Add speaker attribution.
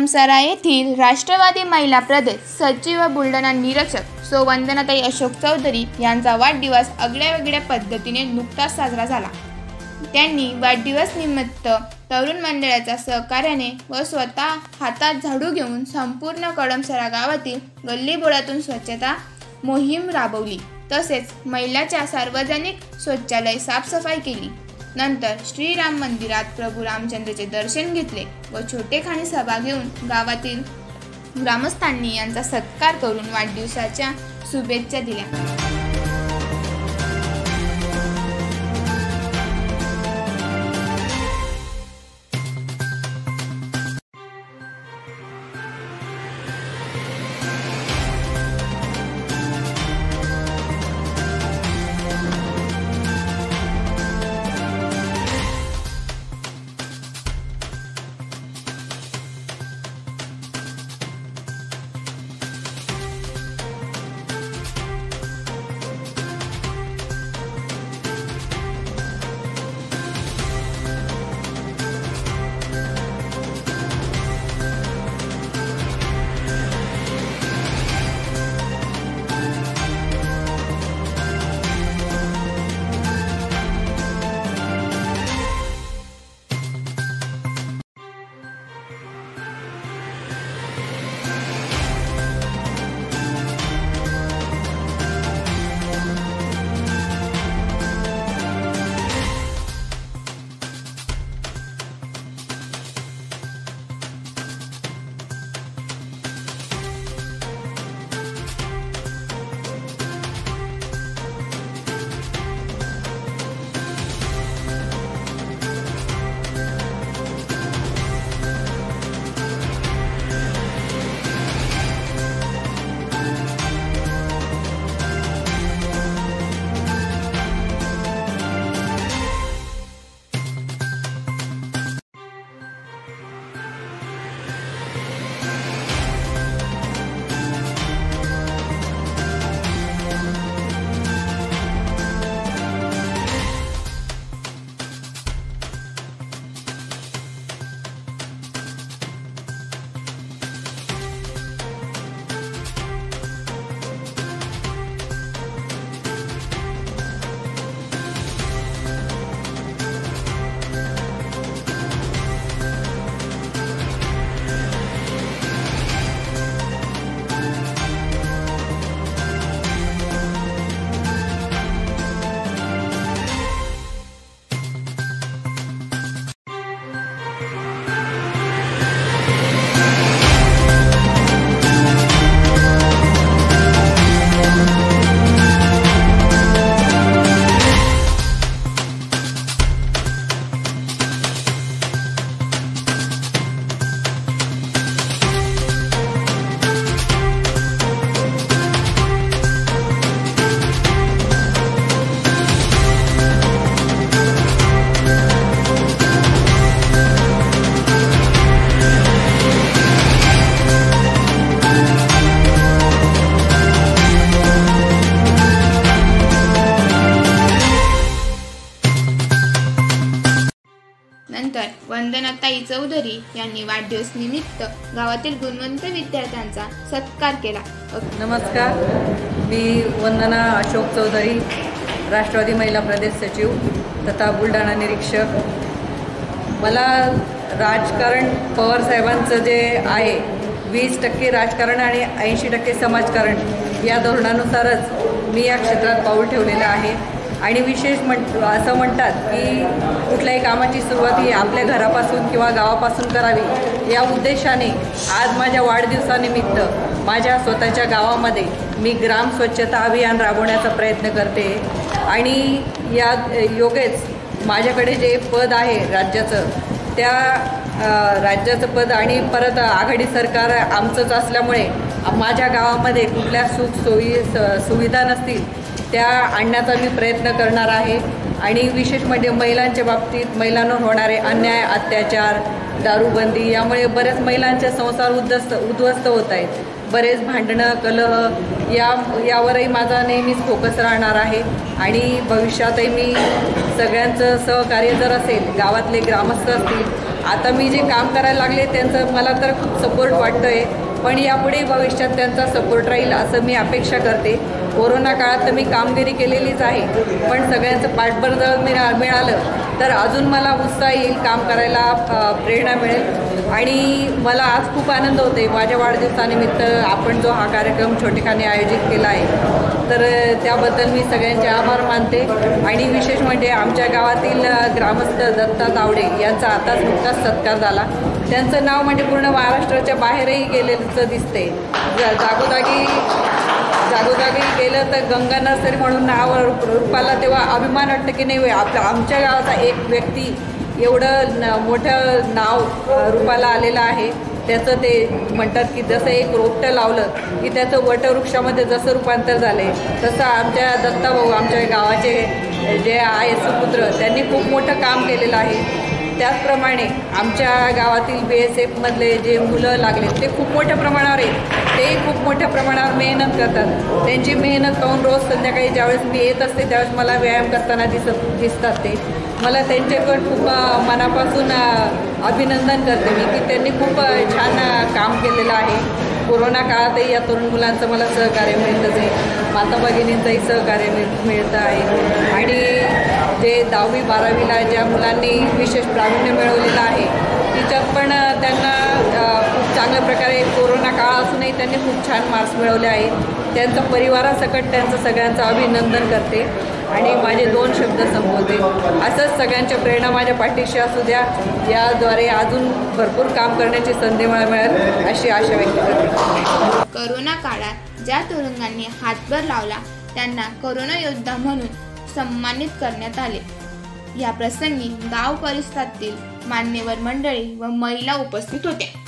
Speaker 1: कळमसरा येथील राष्ट्रवादी महिला प्रदेश सचिव व बुलढाणा निरीक्षक सौ वंदनाताई अशोक चौधरी यांचा वाढदिवस आगळ्यावेगळ्या पद्धतीने नुकताच साजरा झाला। त्यांनी वाढदिवस निमित्त तरुण मंडळाच्या सहकार्याने व स्वतः हातात झाडू घेऊन संपूर्ण कळमसरा गावातील गल्लीबोळातून स्वच्छता मोहीम राबवली। तसेच महिलांच्या सार्वजनिक शौचालय साफसफाई केली। नंतर श्रीराम मंदिरात प्रभू रामचंद्राचे दर्शन घेतले व छोटेखानी सभा घेऊन गावातील ग्रामस्थांनी यांचा सत्कार करून वाढदिवसाच्या शुभेच्छा दिल्या। नंतर वंदनाताई चौधरी यांनी वाढदिवस निमित्त गावातील गुणवंत विद्यार्थ्यांचा सत्कार केला।
Speaker 2: नमस्कार, मी वंदना अशोक चौधरी, राष्ट्रवादी महिला प्रदेश सचिव तथा बुलढाणा निरीक्षक। मला राजकारण पवार साहेबांचं जे आहे 20% राजकारण आणि 80% समाजकारण या धोरणानुसारच मी या क्षेत्रात पाऊल ठेवलेलं आहे। आणि विशेष असं म्हणतात की कुठल्याही कामाची सुरुवात ही आपल्या घरापासून किंवा गावापासून करावी, या उद्देशाने आज माझ्या वाढदिवसानिमित्त माझ्या स्वतःच्या गावामध्ये मी ग्राम स्वच्छता अभियान राबवण्याचा प्रयत्न करते। आणि या योगेच माझ्याकडे जे पद आहे राज्याचं, त्या राज्याचं पद आणि परत आघाडी सरकार आमचंच असल्यामुळे माझ्या गावामध्ये कुठल्या सुविधा नसतील त्या आणण्याचा मी प्रयत्न करणार आहे। आणि विशेष म्हणजे महिलांच्या बाबतीत महिलांवर होणारे अन्याय, अत्याचार, दारूबंदी यामुळे बऱ्याच महिलांचे संसार उद्ध्वस्त होत आहेत। बरेच भांडणं, कलह यावरही माझा नेहमीच फोकस राहणार आहे। आणि भविष्यातही मी सगळ्यांचं सहकार्य जर असेल, गावातले ग्रामस्थ असतील आता मी जे काम करायला लागले त्यांचं मला तर खूप सपोर्ट वाटतं आहे, पण यापुढे भविष्यात त्यांचा सपोर्ट राहील असं मी अपेक्षा करते. कोरोना काळात तर मी कामगिरी केलेलीच आहे, पण सगळ्यांचं पाठबळ मिळालं तर अजून मला उत्साह येईल, काम करायला प्रेरणा मिळेल. आणि मला आज खूप आनंद होते माझ्या वाढदिवसानिमित्त आपण जो हा कार्यक्रम छोटेखानी आयोजित केला आहे, तर त्याबद्दल मी सगळ्यांचे आभार मानते. आणि विशेष म्हणजे आमच्या गावातील ग्रामस्थ दत्ता तावडे यांचा आताच नुकताच सत्कार झाला. त्यांचं नाव म्हणजे पूर्ण महाराष्ट्राच्या बाहेरही गेलेलं दिसते. जागोजागी गेलं तर गंगा नर्सरी म्हणून नाव रूपाला तेव्हा अभिमान वाटतं की नाही आमच्या गावाचा एक व्यक्ती एवढं मोठं नाव रूपाला आलेलं आहे. त्याचं ते म्हणतात की जसं एक रोपटं लावलं की त्याचं वटवृक्षामध्ये जसं रूपांतर झाले तसं आमच्या दत्ताभाऊ आमच्या गावाचे जे आहे सुपुत्र त्यांनी खूप मोठं काम केलेलं आहे. त्याचप्रमाणे आमच्या गावातील BSFमधले जे मुलं लागले ते खूप मोठ्या प्रमाणावर आहेत, ते खूप मोठ्या प्रमाणावर मेहनत करतात. त्यांची मेहनत पाहून रोज संध्याकाळी ज्यावेळेस मी येत असते त्यावेळेस मला व्यायाम करताना दिसतात. ते मला त्यांच्याकडे खूप मनापासून अभिनंदन करते मी की त्यांनी खूप छान काम केलेलं आहे. कोरोना काळातही या तरुण मुलांचं मला सहकार्य मिळतंच आहे, माता भगिनींचंही सहकार्य मिळतं आहे. आणि जे 10वी 12वीला ज्या मुलांनी विशेष प्रावीण्य मिळवलेलं आहे तिच्यात पण त्यांना खूप चांगल्या प्रकारे कोरोना काळ असूनही त्यांनी खूप छान मार्क्स मिळवले आहेत. त्यांच्या परिवारासकट त्यांचं सगळ्यांचं अभिनंदन करते आणि माझे 2 शब्द संबोधते. असंच सगळ्यांच्या प्रेरणा माझ्या पाठीशी असू द्या, याद्वारे अजून भरपूर काम करण्याची संधी मला मिळेल अशी आशा व्यक्त करते.
Speaker 1: कोरोना काळात ज्या तरुणांनी हातभार लावला त्यांना कोरोना योद्धा म्हणून सन्मानित करण्यात आले. या प्रसंगी गाव परिसरातील मान्यवर मंडळी व महिला उपस्थित होत्या.